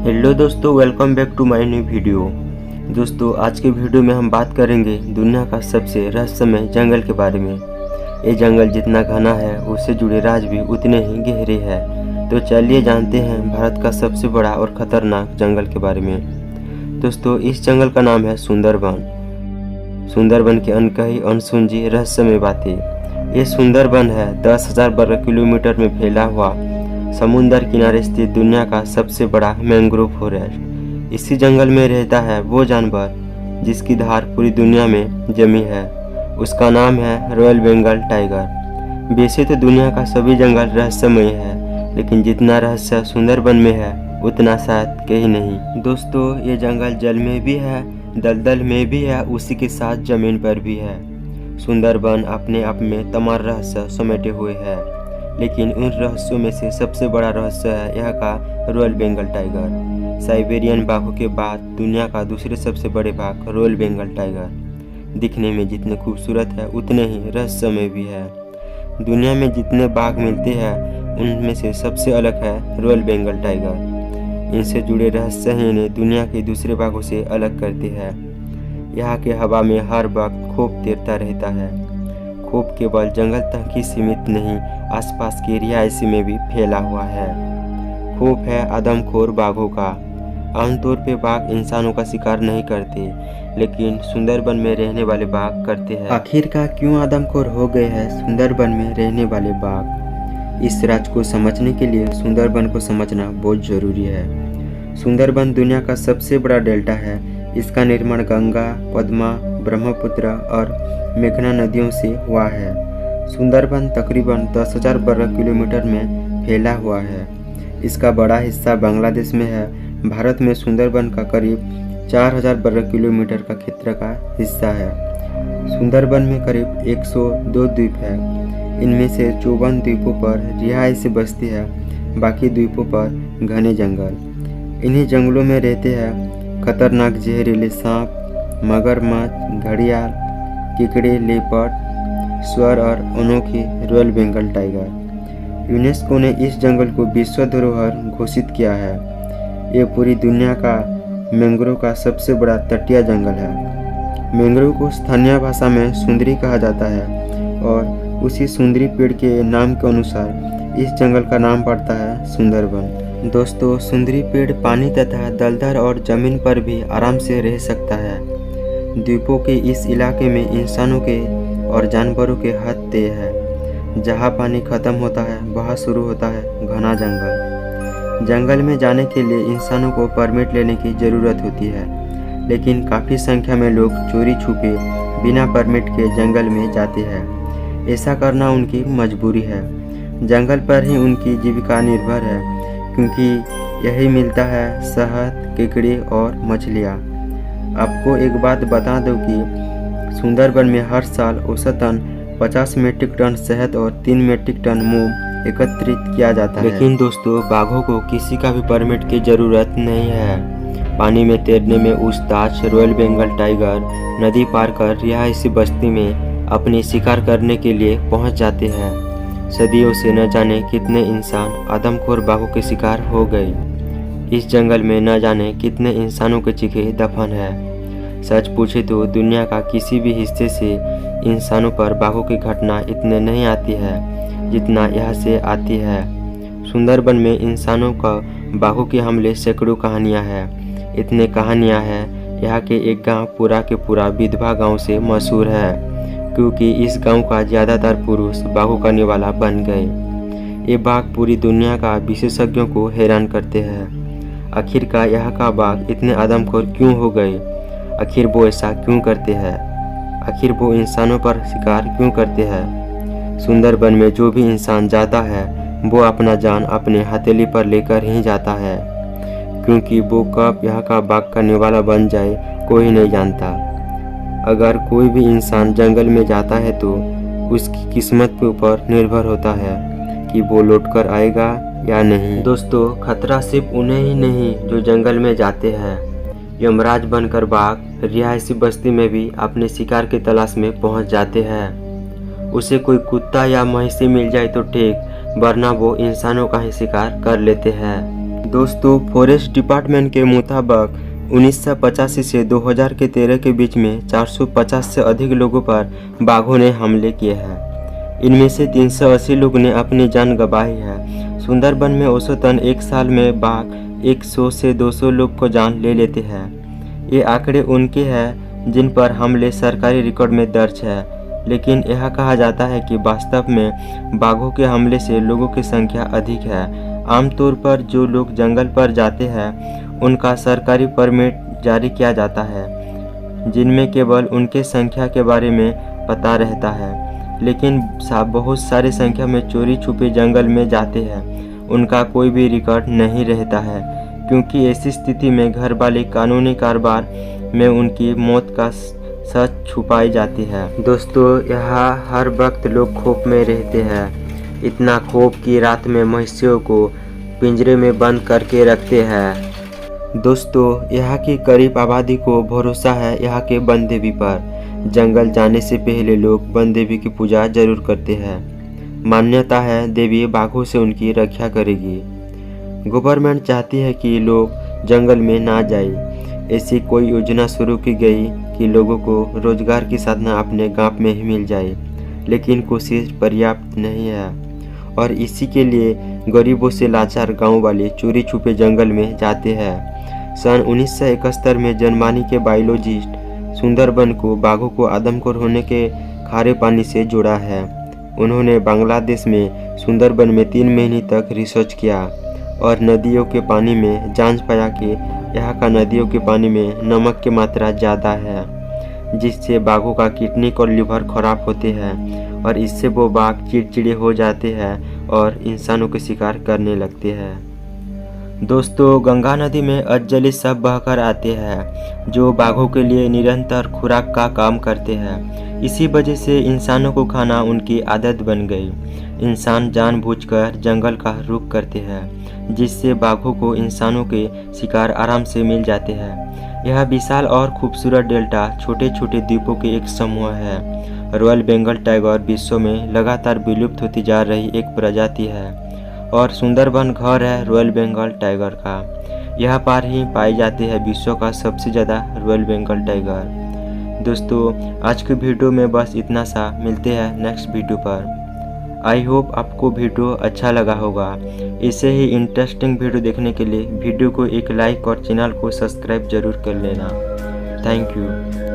Hello दोस्तों, welcome back to my new video. दोस्तों, आज के वीडियो में हम बात करेंगे दुनिया का सबसे रहस्यमय जंगल के बारे में। ये जंगल जितना घना है उससे जुड़े राज भी उतने ही गहरे हैं। तो चलिए जानते हैं भारत का सबसे बड़ा और खतरनाक जंगल के बारे में। दोस्तों, इस जंगल का नाम है सुंदरबन। सुंदरबन के अनकही अनसुलझी रहस्यमय बातें। ये सुंदरबन है 10,000 वर्ग किलोमीटर में फैला हुआ समुद्र किनारे स्थित दुनिया का सबसे बड़ा मैंग्रोव फॉरेस्ट। इसी जंगल में रहता है वो जानवर जिसकी धार पूरी दुनिया में जमी है। उसका नाम है रॉयल बंगाल टाइगर। वैसे तो दुनिया का सभी जंगल रहस्यमय है, लेकिन जितना रहस्य सुंदरबन में है उतना शायद कहीं नहीं। दोस्तों, ये जंगल जल में भी है, दलदल में भी है, उसी के साथ जमीन पर भी है। सुंदरबन अपने आप में तमाम रहस्य समेटे हुए है, लेकिन उन रहस्यों में से सबसे बड़ा रहस्य है यहाँ का रॉयल बंगाल टाइगर। साइबेरियन बाघों के बाद दुनिया का दूसरे सबसे बड़े बाघ रॉयल बंगाल टाइगर दिखने में जितने खूबसूरत है उतने ही रहस्यमय भी है। दुनिया में जितने बाघ मिलते हैं उनमें से सबसे अलग है रॉयल बंगाल टाइगर। इनसे जुड़े रहस्य ही इन्हें दुनिया के दूसरे बाघों से अलग करते हैं। यहाँ के हवा में हर वक्त खौफ तैरता रहता है। खौफ केवल जंगल तक ही सीमित नहीं, आसपास के रिहायशी में भी फैला हुआ है। खौफ है आदमखोर बाघों का। आमतौर पे बाघ इंसानों का शिकार नहीं करते, लेकिन सुंदरबन में रहने वाले बाघ करते हैं। आखिरकार क्यों आदमखोर हो गए हैं सुंदरबन में रहने वाले बाघ? इस राज को समझने के लिए सुंदरबन को समझना बहुत जरूरी है। सुंदरबन दुनिया का सबसे बड़ा डेल्टा है। इसका निर्माण गंगा, पद्मा, ब्रह्मपुत्र और मेघना नदियों से हुआ है। सुंदरबन तकरीबन 10,000 वर्ग किलोमीटर में फैला हुआ है। इसका बड़ा हिस्सा बांग्लादेश में है। भारत में सुंदरबन का करीब 4,000 वर्ग किलोमीटर का क्षेत्र का हिस्सा है। सुंदरबन में करीब 102 द्वीप है। इनमें से 54 द्वीपों पर रिहायशी बस्ती है, बाकी द्वीपों पर घने जंगल। इन्हीं जंगलों में रहते हैं खतरनाक जहरीले सांप, मगरमच्छ, घड़ियाल, केकड़े, लेपर्ड, स्वर और अनोखी रॉयल बंगाल टाइगर। यूनेस्को ने इस जंगल को विश्व धरोहर घोषित किया है। ये पूरी दुनिया का मैंग्रोव का सबसे बड़ा तटीय जंगल है। मैंग्रोव को स्थानीय भाषा में सुंदरी कहा जाता है और उसी सुंदरी पेड़ के नाम के अनुसार इस जंगल का नाम पड़ता है सुंदरबन। दोस्तों, सुंदरी पेड़ पानी तथा दलदल और जमीन पर भी आराम से रह सकता है। द्वीपों के इस इलाके में इंसानों के और जानवरों के हद तय है। जहाँ पानी खत्म होता है वहाँ शुरू होता है घना जंगल। जंगल में जाने के लिए इंसानों को परमिट लेने की ज़रूरत होती है, लेकिन काफ़ी संख्या में लोग चोरी छुपे बिना परमिट के जंगल में जाते हैं। ऐसा करना उनकी मजबूरी है। जंगल पर ही उनकी जीविका निर्भर है, क्योंकि यही मिलता है शहद, केकड़े और मछलियाँ। आपको एक बात बता दूं कि सुंदरबन में हर साल औसतन 50 मीट्रिक टन शहद और 3 मीट्रिक टन मोम एकत्रित किया जाता है। लेकिन दोस्तों, बाघों को किसी का भी परमिट की ज़रूरत नहीं है। पानी में तैरने में उस्ताद रॉयल बंगाल टाइगर नदी पार कर रिहायशी बस्ती में अपनी शिकार करने के लिए पहुंच जाते हैं। सदियों से न जाने कितने इंसान आदमखोर बाघों के शिकार हो गए। इस जंगल में न जाने कितने इंसानों के चीखे दफन है। सच पूछे तो दुनिया का किसी भी हिस्से से इंसानों पर बाघों की घटना इतने नहीं आती है जितना यहाँ से आती है। सुंदरबन में इंसानों का बाघों के हमले सैकड़ों कहानियाँ हैं। इतने कहानियाँ हैं, यहाँ के एक गांव पूरा के पूरा विधवा गांव से मशहूर है, क्योंकि इस गांव का ज़्यादातर पुरुष बाघों का निवाला बन गए। ये बाघ पूरी दुनिया का विशेषज्ञों को हैरान करते हैं। आखिरकार यहाँ का बाघ इतने आदमखोर क्यों हो गए? आखिर वो ऐसा क्यों करते हैं? आखिर वो इंसानों पर शिकार क्यों करते हैं? सुंदरबन में जो भी इंसान जाता है वो अपना जान अपने हथेली पर लेकर ही जाता है, क्योंकि वो कब यहाँ का बाघ का निवाला बन जाए कोई नहीं जानता। अगर कोई भी इंसान जंगल में जाता है तो उसकी किस्मत के ऊपर निर्भर होता है कि वो लौटकर आएगा या नहीं। दोस्तों, खतरा सिर्फ उन्हें ही नहीं जो जंगल में जाते हैं। यमराज बनकर बाघ रिहायशी बस्ती में भी अपने शिकार की तलाश में पहुंच जाते हैं। उसे कोई कुत्ता या महिषी मिल जाए तो ठीक, वरना वो इंसानों का ही शिकार कर लेते हैं। दोस्तों, फॉरेस्ट डिपार्टमेंट के मुताबिक 1985 से 2013 के बीच में 450 से अधिक लोगों पर बाघों ने हमले किए हैं। इनमें से 380 लोगों ने अपनी जान गंवाई है। सुंदरबन में औसतन एक साल में बाघ 100 से 200 लोग को जान ले लेते हैं। ये आंकड़े उनके हैं जिन पर हमले सरकारी रिकॉर्ड में दर्ज है, लेकिन यह कहा जाता है कि वास्तव में बाघों के हमले से लोगों की संख्या अधिक है। आमतौर पर जो लोग जंगल पर जाते हैं उनका सरकारी परमिट जारी किया जाता है, जिनमें केवल उनके संख्या के बारे में पता रहता है। लेकिन बहुत सारे संख्या में चोरी छुपे जंगल में जाते हैं, उनका कोई भी रिकॉर्ड नहीं रहता है, क्योंकि ऐसी स्थिति में घर वाले कानूनी कारोबार में उनकी मौत का सच छुपाई जाती है। दोस्तों, यहाँ हर वक्त लोग खौफ में रहते हैं, इतना खौफ कि रात में मवेशियों को पिंजरे में बंद करके रखते हैं। दोस्तों, यहाँ की करीब आबादी को भरोसा है यहाँ के वन देवी पर। जंगल जाने से पहले लोग वन देवी की पूजा जरूर करते हैं। मान्यता है देवी बाघों से उनकी रक्षा करेगी। गवर्नमेंट चाहती है कि लोग जंगल में ना जाए। ऐसी कोई योजना शुरू की गई कि लोगों को रोजगार की साधना अपने गांव में ही मिल जाए, लेकिन कोशिश पर्याप्त नहीं है और इसी के लिए गरीबों से लाचार गांव वाले चोरी छुपे जंगल में जाते हैं। सन 1971 में जर्मनी के बायोलॉजिस्ट सुंदरबन को बाघों को आदमखोर होने के खारे पानी से जोड़ा है। उन्होंने बांग्लादेश में सुंदरबन में 3 महीने तक रिसर्च किया और नदियों के पानी में जांच पाया कि यहाँ का नदियों के पानी में नमक की मात्रा ज़्यादा है, जिससे बाघों का किडनी और लिवर खराब होते हैं और इससे वो बाघ चिड़चिड़े हो जाते हैं और इंसानों के शिकार करने लगते हैं। दोस्तों, गंगा नदी में अजली सब बहकर आते हैं जो बाघों के लिए निरंतर खुराक का काम करते हैं। इसी वजह से इंसानों को खाना उनकी आदत बन गई। इंसान जानबूझकर जंगल का रुख करते हैं, जिससे बाघों को इंसानों के शिकार आराम से मिल जाते हैं। यह विशाल और खूबसूरत डेल्टा छोटे छोटे द्वीपों के एक समूह है। रॉयल बंगाल टाइगर विश्व में लगातार विलुप्त होती जा रही एक प्रजाति है और सुंदरबन घर है रॉयल बंगाल टाइगर का। यहाँ पर ही पाई जाती है विश्व का सबसे ज़्यादा रॉयल बंगाल टाइगर। दोस्तों, आज के वीडियो में बस इतना सा। मिलते हैं नेक्स्ट वीडियो पर। आई होप आपको वीडियो अच्छा लगा होगा। ऐसे ही इंटरेस्टिंग वीडियो देखने के लिए वीडियो को एक लाइक और चैनल को सब्सक्राइब जरूर कर लेना। Thank you.